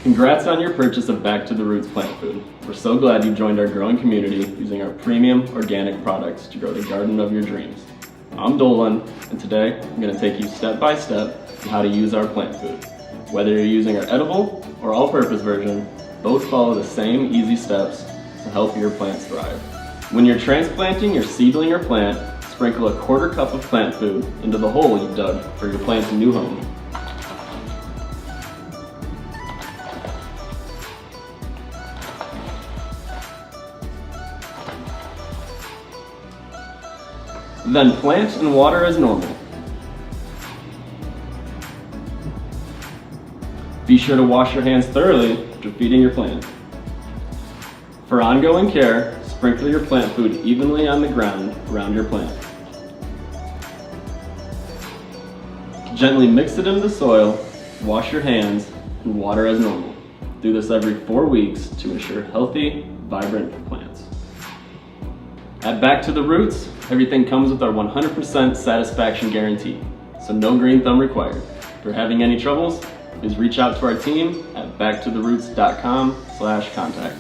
Congrats on your purchase of Back to the Roots plant food. We're so glad you joined our growing community using our premium organic products to grow the garden of your dreams. I'm Dolan, and today I'm going to take you step by step on how to use our plant food. Whether you're using our edible or all-purpose version, both follow the same easy steps to help your plants thrive. When you're transplanting your seedling or plant, sprinkle a quarter cup of plant food into the hole you've dug for your plant's new home. Then plant and water as normal. Be sure to wash your hands thoroughly after feeding your plant. For ongoing care, sprinkle your plant food evenly on the ground around your plant. Gently mix it into the soil, wash your hands, and water as normal. Do this every 4 weeks to ensure healthy, vibrant plants. At Back to the Roots, everything comes with our 100% satisfaction guarantee, so no green thumb required. If you're having any troubles, please reach out to our team at backtotheroots.com/contact.